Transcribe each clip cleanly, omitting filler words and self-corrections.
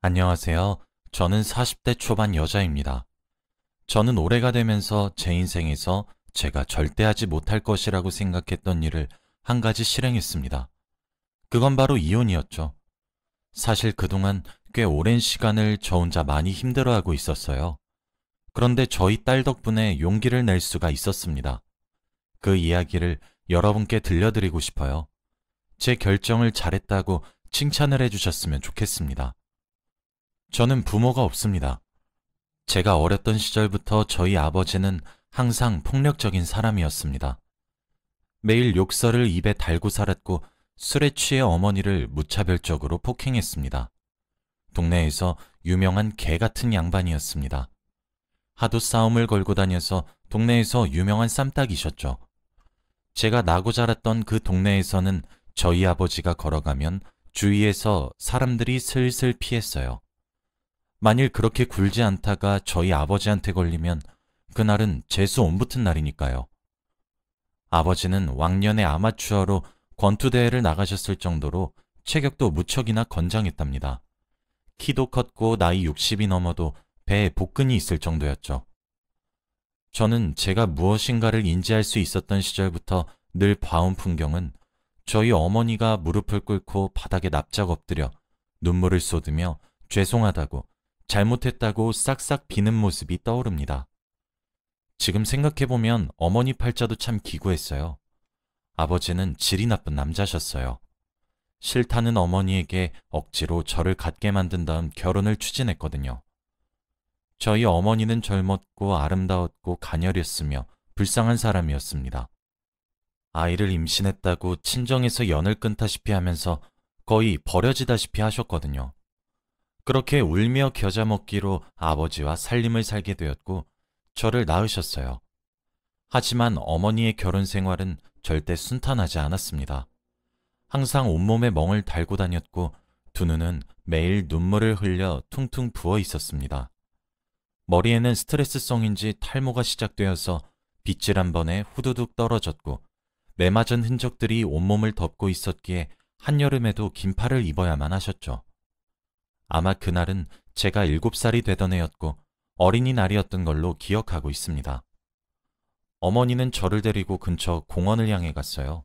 안녕하세요. 저는 40대 초반 여자입니다. 저는 올해가 되면서 제 인생에서 제가 절대 하지 못할 것이라고 생각했던 일을 한 가지 실행했습니다. 그건 바로 이혼이었죠. 사실 그동안 꽤 오랜 시간을 저 혼자 많이 힘들어하고 있었어요. 그런데 저희 딸 덕분에 용기를 낼 수가 있었습니다. 그 이야기를 여러분께 들려드리고 싶어요. 제 결정을 잘했다고 칭찬을 해주셨으면 좋겠습니다. 저는 부모가 없습니다. 제가 어렸던 시절부터 저희 아버지는 항상 폭력적인 사람이었습니다. 매일 욕설을 입에 달고 살았고 술에 취해 어머니를 무차별적으로 폭행했습니다. 동네에서 유명한 개 같은 양반이었습니다. 하도 싸움을 걸고 다녀서 동네에서 유명한 쌈딱이셨죠. 제가 나고 자랐던 그 동네에서는 저희 아버지가 걸어가면 주위에서 사람들이 슬슬 피했어요. 만일 그렇게 굴지 않다가 저희 아버지한테 걸리면 그날은 재수 온 붙은 날이니까요. 아버지는 왕년에 아마추어로 권투대회를 나가셨을 정도로 체격도 무척이나 건장했답니다. 키도 컸고 나이 60이 넘어도 배에 복근이 있을 정도였죠. 저는 제가 무엇인가를 인지할 수 있었던 시절부터 늘 봐온 풍경은 저희 어머니가 무릎을 꿇고 바닥에 납작 엎드려 눈물을 쏟으며 죄송하다고 잘못했다고 싹싹 비는 모습이 떠오릅니다. 지금 생각해보면 어머니 팔자도 참 기구했어요. 아버지는 질이 나쁜 남자셨어요. 싫다는 어머니에게 억지로 저를 갖게 만든 다음 결혼을 추진했거든요. 저희 어머니는 젊었고 아름다웠고 가녀렸으며 불쌍한 사람이었습니다. 아이를 임신했다고 친정에서 연을 끊다시피 하면서 거의 버려지다시피 하셨거든요. 그렇게 울며 겨자 먹기로 아버지와 살림을 살게 되었고 저를 낳으셨어요. 하지만 어머니의 결혼 생활은 절대 순탄하지 않았습니다. 항상 온몸에 멍을 달고 다녔고 두 눈은 매일 눈물을 흘려 퉁퉁 부어 있었습니다. 머리에는 스트레스성인지 탈모가 시작되어서 빗질 한 번에 후두둑 떨어졌고 매맞은 흔적들이 온몸을 덮고 있었기에 한여름에도 긴팔을 입어야만 하셨죠. 아마 그날은 제가 7살이 되던 해였고 어린이날이었던 걸로 기억하고 있습니다. 어머니는 저를 데리고 근처 공원을 향해 갔어요.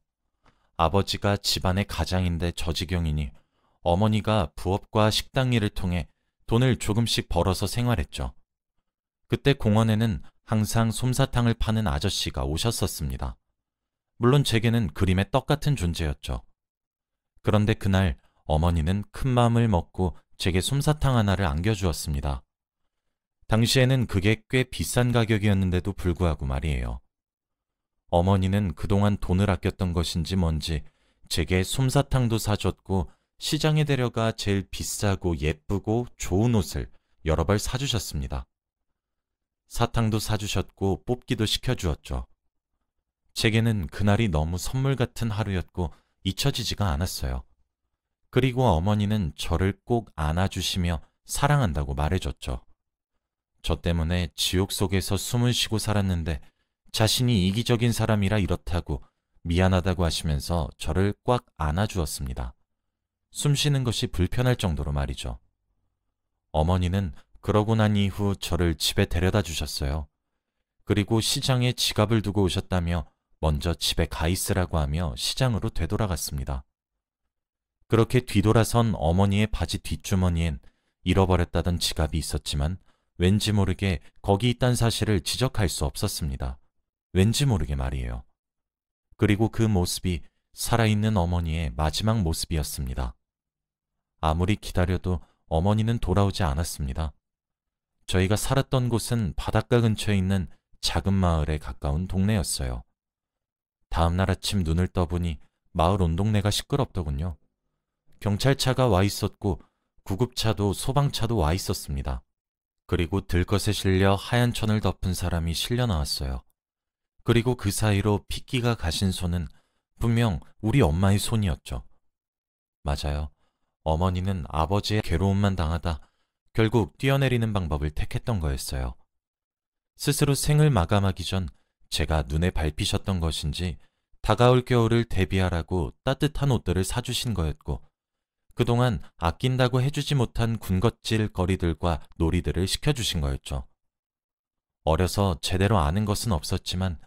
아버지가 집안의 가장인데 저지경이니 어머니가 부업과 식당 일을 통해 돈을 조금씩 벌어서 생활했죠. 그때 공원에는 항상 솜사탕을 파는 아저씨가 오셨었습니다. 물론 제게는 그림의 떡 같은 존재였죠. 그런데 그날 어머니는 큰 마음을 먹고 제게 솜사탕 하나를 안겨주었습니다. 당시에는 그게 꽤 비싼 가격이었는데도 불구하고 말이에요. 어머니는 그동안 돈을 아꼈던 것인지 뭔지 제게 솜사탕도 사줬고 시장에 데려가 제일 비싸고 예쁘고 좋은 옷을 여러 벌 사주셨습니다. 사탕도 사주셨고 뽑기도 시켜주었죠. 제게는 그날이 너무 선물 같은 하루였고 잊혀지지가 않았어요. 그리고 어머니는 저를 꼭 안아주시며 사랑한다고 말해줬죠. 저 때문에 지옥 속에서 숨을 쉬고 살았는데 자신이 이기적인 사람이라 이렇다고 미안하다고 하시면서 저를 꽉 안아주었습니다. 숨 쉬는 것이 불편할 정도로 말이죠. 어머니는 그러고 난 이후 저를 집에 데려다 주셨어요. 그리고 시장에 지갑을 두고 오셨다며 먼저 집에 가 있으라고 하며 시장으로 되돌아갔습니다. 그렇게 뒤돌아선 어머니의 바지 뒷주머니엔 잃어버렸다던 지갑이 있었지만 왠지 모르게 거기 있단 사실을 지적할 수 없었습니다. 왠지 모르게 말이에요. 그리고 그 모습이 살아있는 어머니의 마지막 모습이었습니다. 아무리 기다려도 어머니는 돌아오지 않았습니다. 저희가 살았던 곳은 바닷가 근처에 있는 작은 마을에 가까운 동네였어요. 다음 날 아침 눈을 떠보니 마을 온 동네가 시끄럽더군요. 경찰차가 와 있었고 구급차도 소방차도 와 있었습니다. 그리고 들것에 실려 하얀 천을 덮은 사람이 실려 나왔어요. 그리고 그 사이로 핏기가 가신 손은 분명 우리 엄마의 손이었죠. 맞아요. 어머니는 아버지의 괴로움만 당하다 결국 뛰어내리는 방법을 택했던 거였어요. 스스로 생을 마감하기 전 제가 눈에 밟히셨던 것인지 다가올 겨울을 대비하라고 따뜻한 옷들을 사주신 거였고 그동안 아낀다고 해주지 못한 군것질 거리들과 놀이들을 시켜주신 거였죠. 어려서 제대로 아는 것은 없었지만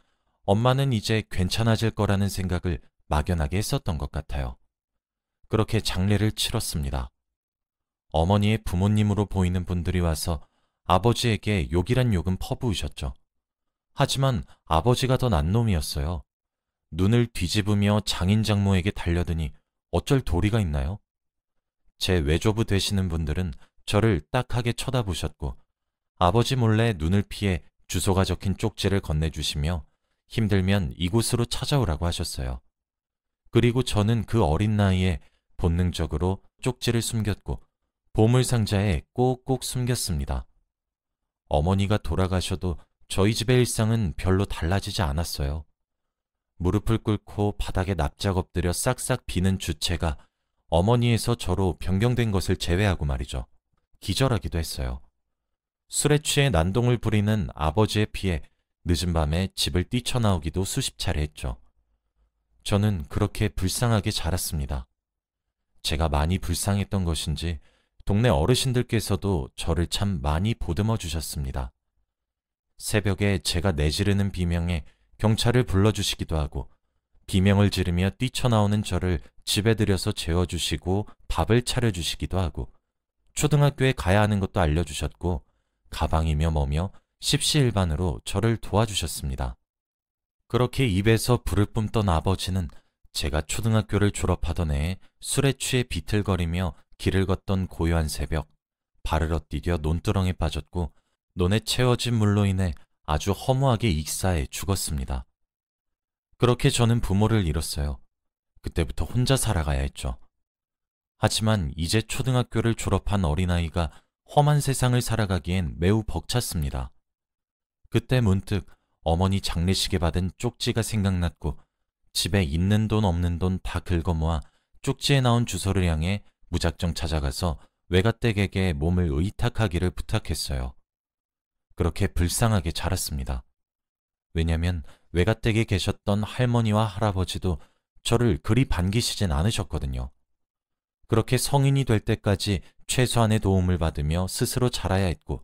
엄마는 이제 괜찮아질 거라는 생각을 막연하게 했었던 것 같아요. 그렇게 장례를 치렀습니다. 어머니의 부모님으로 보이는 분들이 와서 아버지에게 욕이란 욕은 퍼부으셨죠. 하지만 아버지가 더 난 놈이었어요. 눈을 뒤집으며 장인 장모에게 달려드니 어쩔 도리가 있나요? 제 외조부 되시는 분들은 저를 딱하게 쳐다보셨고 아버지 몰래 눈을 피해 주소가 적힌 쪽지를 건네주시며 힘들면 이곳으로 찾아오라고 하셨어요. 그리고 저는 그 어린 나이에 본능적으로 쪽지를 숨겼고 보물상자에 꼭꼭 숨겼습니다. 어머니가 돌아가셔도 저희 집의 일상은 별로 달라지지 않았어요. 무릎을 꿇고 바닥에 납작 엎드려 싹싹 비는 주체가 어머니에서 저로 변경된 것을 제외하고 말이죠. 기절하기도 했어요. 술에 취해 난동을 부리는 아버지에 피해 늦은 밤에 집을 뛰쳐나오기도 수십 차례 했죠. 저는 그렇게 불쌍하게 자랐습니다. 제가 많이 불쌍했던 것인지 동네 어르신들께서도 저를 참 많이 보듬어 주셨습니다. 새벽에 제가 내지르는 비명에 경찰을 불러주시기도 하고 비명을 지르며 뛰쳐나오는 저를 집에 들여서 재워주시고 밥을 차려주시기도 하고 초등학교에 가야 하는 것도 알려주셨고 가방이며 뭐며 십시일반으로 저를 도와주셨습니다. 그렇게 입에서 불을 뿜던 아버지는 제가 초등학교를 졸업하던 해에 술에 취해 비틀거리며 길을 걷던 고요한 새벽, 발을 엇디뎌 논두렁에 빠졌고 논에 채워진 물로 인해 아주 허무하게 익사해 죽었습니다. 그렇게 저는 부모를 잃었어요. 그때부터 혼자 살아가야 했죠. 하지만 이제 초등학교를 졸업한 어린아이가 험한 세상을 살아가기엔 매우 벅찼습니다. 그때 문득 어머니 장례식에 받은 쪽지가 생각났고 집에 있는 돈 없는 돈 다 긁어모아 쪽지에 나온 주소를 향해 무작정 찾아가서 외가댁에게 몸을 의탁하기를 부탁했어요. 그렇게 불쌍하게 자랐습니다. 왜냐면 외가댁에 계셨던 할머니와 할아버지도 저를 그리 반기시진 않으셨거든요. 그렇게 성인이 될 때까지 최소한의 도움을 받으며 스스로 자라야 했고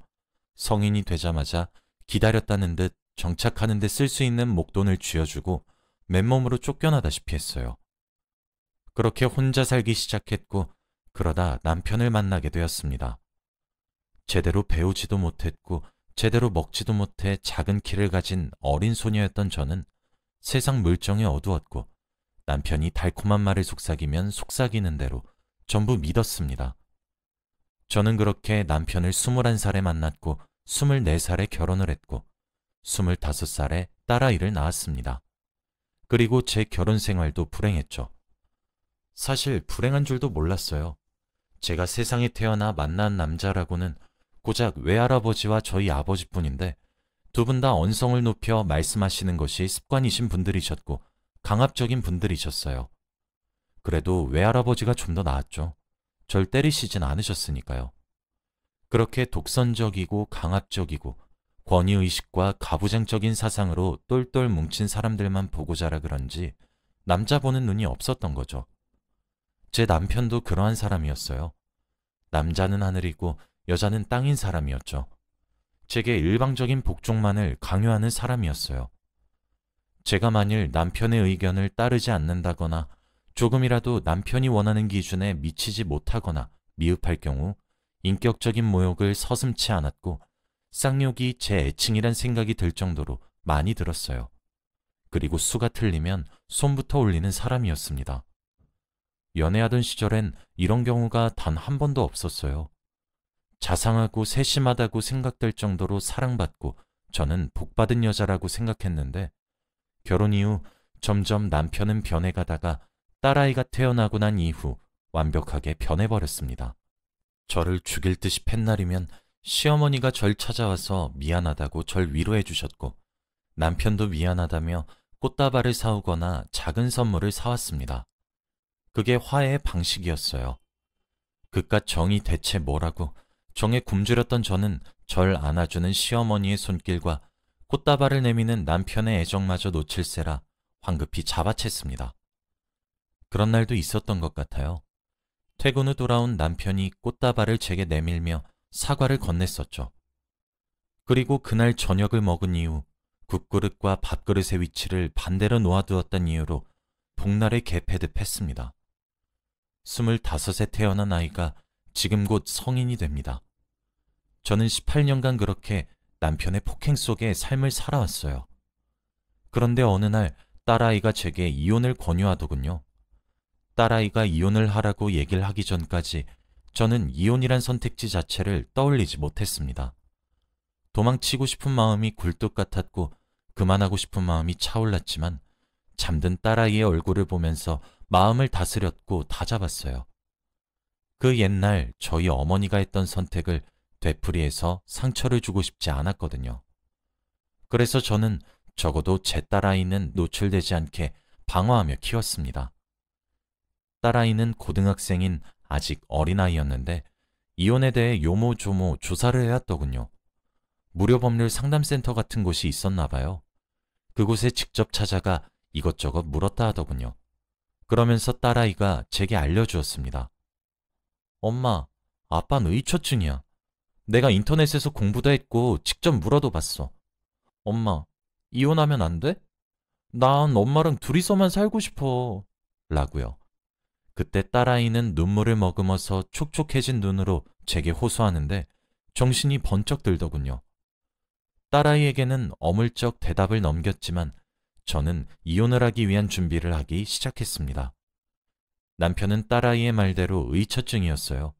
성인이 되자마자 기다렸다는 듯 정착하는 데 쓸 수 있는 목돈을 쥐어주고 맨몸으로 쫓겨나다시피 했어요. 그렇게 혼자 살기 시작했고 그러다 남편을 만나게 되었습니다. 제대로 배우지도 못했고 제대로 먹지도 못해 작은 키를 가진 어린 소녀였던 저는 세상 물정이 어두웠고 남편이 달콤한 말을 속삭이면 속삭이는 대로 전부 믿었습니다. 저는 그렇게 남편을 21살에 만났고 24살에 결혼을 했고 25살에 딸아이를 낳았습니다. 그리고 제 결혼 생활도 불행했죠. 사실 불행한 줄도 몰랐어요. 제가 세상에 태어나 만난 남자라고는 고작 외할아버지와 저희 아버지뿐인데 두 분 다 언성을 높여 말씀하시는 것이 습관이신 분들이셨고 강압적인 분들이셨어요. 그래도 외할아버지가 좀 더 나았죠. 절 때리시진 않으셨으니까요. 그렇게 독선적이고 강압적이고 권위의식과 가부장적인 사상으로 똘똘 뭉친 사람들만 보고 자라 그런지 남자 보는 눈이 없었던 거죠. 제 남편도 그러한 사람이었어요. 남자는 하늘이고 여자는 땅인 사람이었죠. 제게 일방적인 복종만을 강요하는 사람이었어요. 제가 만일 남편의 의견을 따르지 않는다거나 조금이라도 남편이 원하는 기준에 미치지 못하거나 미흡할 경우 인격적인 모욕을 서슴지 않았고 쌍욕이 제 애칭이란 생각이 들 정도로 많이 들었어요. 그리고 수가 틀리면 손부터 올리는 사람이었습니다. 연애하던 시절엔 이런 경우가 단 한 번도 없었어요. 자상하고 세심하다고 생각될 정도로 사랑받고 저는 복받은 여자라고 생각했는데 결혼 이후 점점 남편은 변해가다가 딸아이가 태어나고 난 이후 완벽하게 변해버렸습니다. 저를 죽일 듯이 팬 날이면 시어머니가 절 찾아와서 미안하다고 절 위로해 주셨고 남편도 미안하다며 꽃다발을 사오거나 작은 선물을 사왔습니다. 그게 화해의 방식이었어요. 그깟 정이 대체 뭐라고 정에 굶주렸던 저는 절 안아주는 시어머니의 손길과 꽃다발을 내미는 남편의 애정마저 놓칠세라 황급히 잡아챘습니다. 그런 날도 있었던 것 같아요. 퇴근 후 돌아온 남편이 꽃다발을 제게 내밀며 사과를 건넸었죠. 그리고 그날 저녁을 먹은 이후 국그릇과 밥그릇의 위치를 반대로 놓아두었다는 이유로 복날을 개패듯 했습니다. 25에 태어난 아이가 지금 곧 성인이 됩니다. 저는 18년간 그렇게 남편의 폭행 속에 삶을 살아왔어요. 그런데 어느 날 딸아이가 제게 이혼을 권유하더군요. 딸아이가 이혼을 하라고 얘기를 하기 전까지 저는 이혼이란 선택지 자체를 떠올리지 못했습니다. 도망치고 싶은 마음이 굴뚝 같았고 그만하고 싶은 마음이 차올랐지만 잠든 딸아이의 얼굴을 보면서 마음을 다스렸고 다잡았어요. 그 옛날 저희 어머니가 했던 선택을 되풀이해서 상처를 주고 싶지 않았거든요. 그래서 저는 적어도 제 딸아이는 노출되지 않게 방어하며 키웠습니다. 딸아이는 고등학생인 아직 어린아이였는데 이혼에 대해 요모조모 조사를 해왔더군요. 무료법률 상담센터 같은 곳이 있었나 봐요. 그곳에 직접 찾아가 이것저것 물었다 하더군요. 그러면서 딸아이가 제게 알려주었습니다. 엄마, 아빠는 의처증이야. 내가 인터넷에서 공부도 했고 직접 물어도 봤어. 엄마, 이혼하면 안 돼? 난 엄마랑 둘이서만 살고 싶어. 라고요. 그때 딸아이는 눈물을 머금어서 촉촉해진 눈으로 제게 호소하는데 정신이 번쩍 들더군요. 딸아이에게는 어물쩍 대답을 넘겼지만 저는 이혼을 하기 위한 준비를 하기 시작했습니다. 남편은 딸아이의 말대로 의처증이었어요.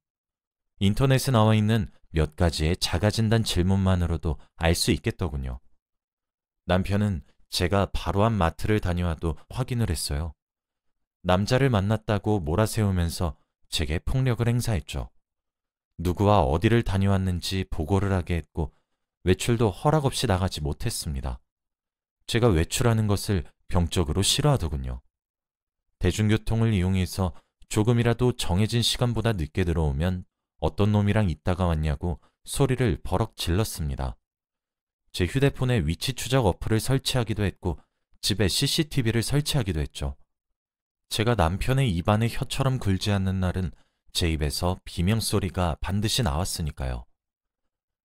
인터넷에 나와 있는 몇 가지의 자가진단 질문만으로도 알 수 있겠더군요. 남편은 제가 바로 앞 마트를 다녀와도 확인을 했어요. 남자를 만났다고 몰아세우면서 제게 폭력을 행사했죠. 누구와 어디를 다녀왔는지 보고를 하게 했고 외출도 허락 없이 나가지 못했습니다. 제가 외출하는 것을 병적으로 싫어하더군요. 대중교통을 이용해서 조금이라도 정해진 시간보다 늦게 들어오면 어떤 놈이랑 있다가 왔냐고 소리를 버럭 질렀습니다. 제 휴대폰에 위치 추적 어플을 설치하기도 했고 집에 CCTV를 설치하기도 했죠. 제가 남편의 입안에 혀처럼 굴지 않는 날은 제 입에서 비명소리가 반드시 나왔으니까요.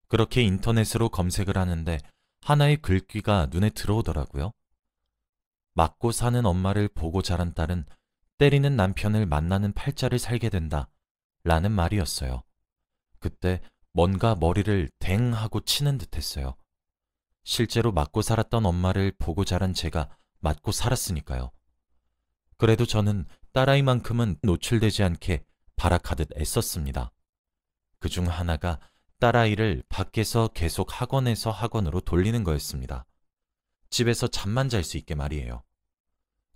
그렇게 인터넷으로 검색을 하는데 하나의 글귀가 눈에 들어오더라고요. 맞고 사는 엄마를 보고 자란 딸은 때리는 남편을 만나는 팔자를 살게 된다 라는 말이었어요. 그때 뭔가 머리를 댕 하고 치는 듯 했어요. 실제로 맞고 살았던 엄마를 보고 자란 제가 맞고 살았으니까요. 그래도 저는 딸아이만큼은 노출되지 않게 발악하듯 애썼습니다. 그중 하나가 딸아이를 밖에서 계속 학원에서 학원으로 돌리는 거였습니다. 집에서 잠만 잘 수 있게 말이에요.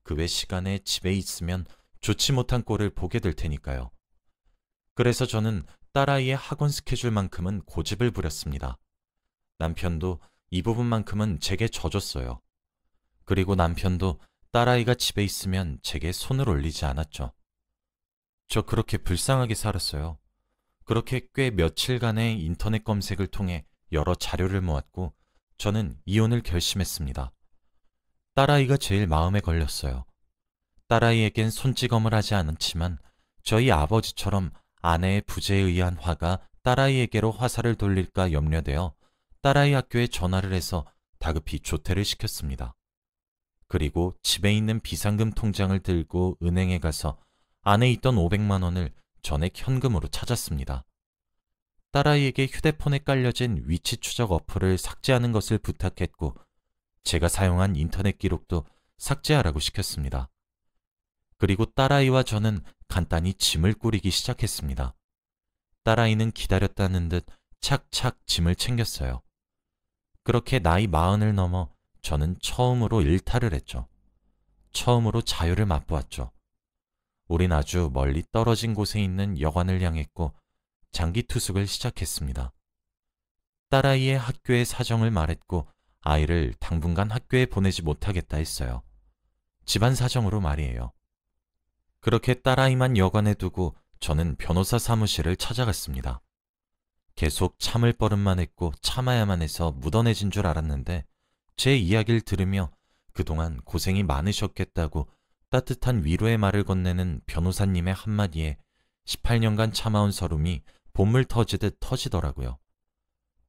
그 외 시간에 집에 있으면 좋지 못한 꼴을 보게 될 테니까요. 그래서 저는 딸아이의 학원 스케줄만큼은 고집을 부렸습니다. 남편도 이 부분만큼은 제게 져줬어요. 그리고 남편도 딸아이가 집에 있으면 제게 손을 올리지 않았죠. 저 그렇게 불쌍하게 살았어요. 그렇게 꽤 며칠간의 인터넷 검색을 통해 여러 자료를 모았고 저는 이혼을 결심했습니다. 딸아이가 제일 마음에 걸렸어요. 딸아이에겐 손찌검을 하지 않았지만 저희 아버지처럼 아내의 부재에 의한 화가 딸아이에게로 화살을 돌릴까 염려되어 딸아이 학교에 전화를 해서 다급히 조퇴를 시켰습니다. 그리고 집에 있는 비상금 통장을 들고 은행에 가서 안에 있던 500만 원을 전액 현금으로 찾았습니다. 딸아이에게 휴대폰에 깔려진 위치 추적 어플을 삭제하는 것을 부탁했고 제가 사용한 인터넷 기록도 삭제하라고 시켰습니다. 그리고 딸아이와 저는 간단히 짐을 꾸리기 시작했습니다. 딸아이는 기다렸다는 듯 착착 짐을 챙겼어요. 그렇게 나이 40을 넘어 저는 처음으로 일탈을 했죠. 처음으로 자유를 맛보았죠. 우린 아주 멀리 떨어진 곳에 있는 여관을 향했고 장기 투숙을 시작했습니다. 딸아이의 학교의 사정을 말했고 아이를 당분간 학교에 보내지 못하겠다 했어요. 집안 사정으로 말이에요. 그렇게 딸아이만 여관에 두고 저는 변호사 사무실을 찾아갔습니다. 계속 참을 버릇만 했고 참아야만 해서 묻어내진 줄 알았는데 제 이야기를 들으며 그동안 고생이 많으셨겠다고 따뜻한 위로의 말을 건네는 변호사님의 한마디에 18년간 참아온 서름이 본물 터지듯 터지더라고요.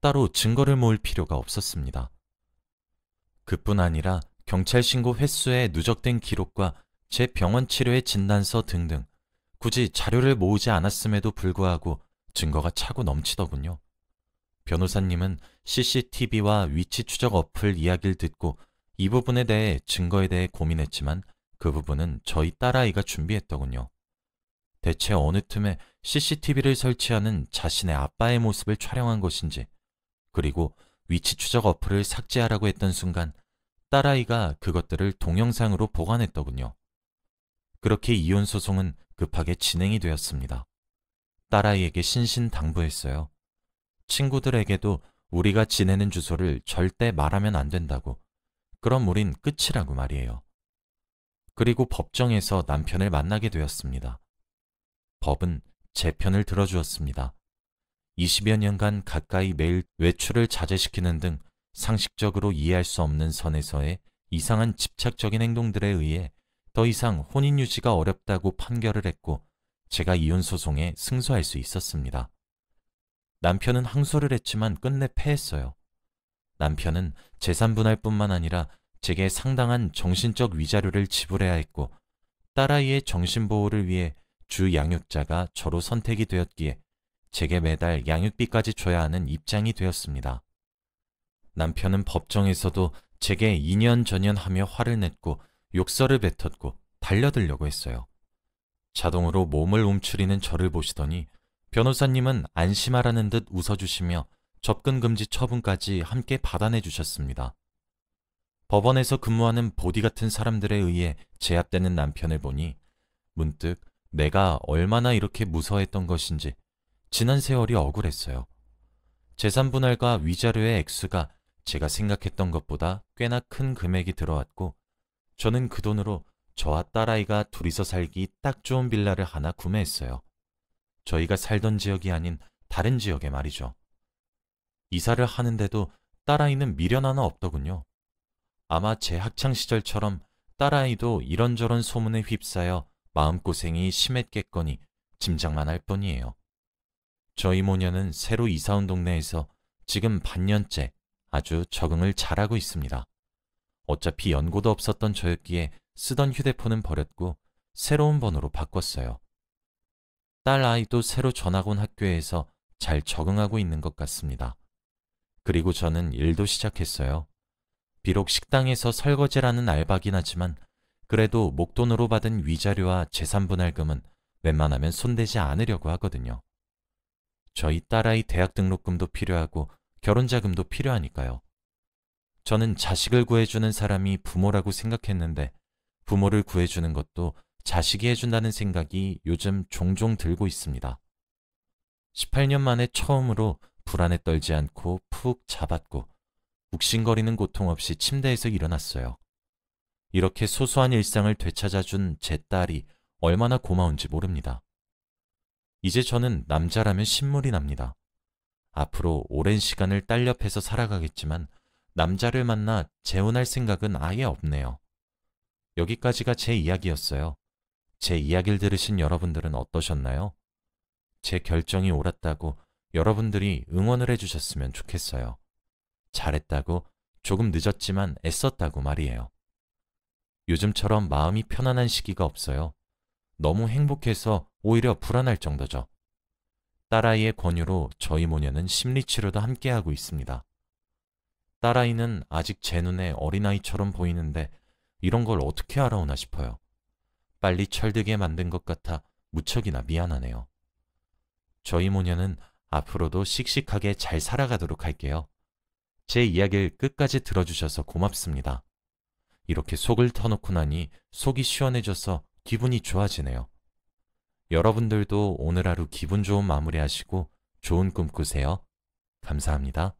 따로 증거를 모을 필요가 없었습니다. 그뿐 아니라 경찰 신고 횟수에 누적된 기록과 제 병원 치료의 진단서 등등 굳이 자료를 모으지 않았음에도 불구하고 증거가 차고 넘치더군요. 변호사님은 CCTV와 위치 추적 어플 이야기를 듣고 이 부분에 대해 증거에 대해 고민했지만 그 부분은 저희 딸아이가 준비했더군요. 대체 어느 틈에 CCTV를 설치하는 자신의 아빠의 모습을 촬영한 것인지, 그리고 위치 추적 어플을 삭제하라고 했던 순간 딸아이가 그것들을 동영상으로 보관했더군요. 그렇게 이혼 소송은 급하게 진행이 되었습니다. 딸아이에게 신신당부했어요. 친구들에게도 우리가 지내는 주소를 절대 말하면 안 된다고. 그럼 우린 끝이라고 말이에요. 그리고 법정에서 남편을 만나게 되었습니다. 법은 제 편을 들어주었습니다. 20여 년간 가까이 매일 외출을 자제시키는 등 상식적으로 이해할 수 없는 선에서의 이상한 집착적인 행동들에 의해 더 이상 혼인 유지가 어렵다고 판결을 했고 제가 이혼 소송에 승소할 수 있었습니다. 남편은 항소를 했지만 끝내 패했어요. 남편은 재산 분할뿐만 아니라 제게 상당한 정신적 위자료를 지불해야 했고 딸아이의 정신보호를 위해 주 양육자가 저로 선택이 되었기에 제게 매달 양육비까지 줘야 하는 입장이 되었습니다. 남편은 법정에서도 제게 이년저년하며 화를 냈고 욕설을 뱉었고 달려들려고 했어요. 자동으로 몸을 움츠리는 저를 보시더니 변호사님은 안심하라는 듯 웃어주시며 접근금지 처분까지 함께 받아내 주셨습니다. 법원에서 근무하는 보디 같은 사람들에 의해 제압되는 남편을 보니 문득 내가 얼마나 이렇게 무서워했던 것인지 지난 세월이 억울했어요. 재산분할과 위자료의 액수가 제가 생각했던 것보다 꽤나 큰 금액이 들어왔고 저는 그 돈으로 저와 딸아이가 둘이서 살기 딱 좋은 빌라를 하나 구매했어요. 저희가 살던 지역이 아닌 다른 지역에 말이죠. 이사를 하는데도 딸아이는 미련 하나 없더군요. 아마 제 학창시절처럼 딸아이도 이런저런 소문에 휩싸여 마음고생이 심했겠거니 짐작만 할 뿐이에요. 저희 모녀는 새로 이사 온 동네에서 지금 반년째 아주 적응을 잘하고 있습니다. 어차피 연고도 없었던 저였기에 쓰던 휴대폰은 버렸고 새로운 번호로 바꿨어요. 딸 아이도 새로 전학 온 학교에서 잘 적응하고 있는 것 같습니다. 그리고 저는 일도 시작했어요. 비록 식당에서 설거지라는 알바긴 하지만 그래도 목돈으로 받은 위자료와 재산분할금은 웬만하면 손대지 않으려고 하거든요. 저희 딸아이 대학 등록금도 필요하고 결혼자금도 필요하니까요. 저는 자식을 구해주는 사람이 부모라고 생각했는데 부모를 구해주는 것도 자식이 해준다는 생각이 요즘 종종 들고 있습니다. 18년 만에 처음으로 불안에 떨지 않고 푹 자봤고 욱신거리는 고통 없이 침대에서 일어났어요. 이렇게 소소한 일상을 되찾아준 제 딸이 얼마나 고마운지 모릅니다. 이제 저는 남자라면 신물이 납니다. 앞으로 오랜 시간을 딸 옆에서 살아가겠지만 남자를 만나 재혼할 생각은 아예 없네요. 여기까지가 제 이야기였어요. 제 이야기를 들으신 여러분들은 어떠셨나요? 제 결정이 옳았다고 여러분들이 응원을 해주셨으면 좋겠어요. 잘했다고, 조금 늦었지만 애썼다고 말이에요. 요즘처럼 마음이 편안한 시기가 없어요. 너무 행복해서 오히려 불안할 정도죠. 딸아이의 권유로 저희 모녀는 심리치료도 함께하고 있습니다. 딸아이는 아직 제 눈에 어린아이처럼 보이는데 이런 걸 어떻게 알아오나 싶어요. 빨리 철들게 만든 것 같아 무척이나 미안하네요. 저희 모녀는 앞으로도 씩씩하게 잘 살아가도록 할게요. 제 이야기를 끝까지 들어주셔서 고맙습니다. 이렇게 속을 터놓고 나니 속이 시원해져서 기분이 좋아지네요. 여러분들도 오늘 하루 기분 좋은 마무리 하시고 좋은 꿈 꾸세요. 감사합니다.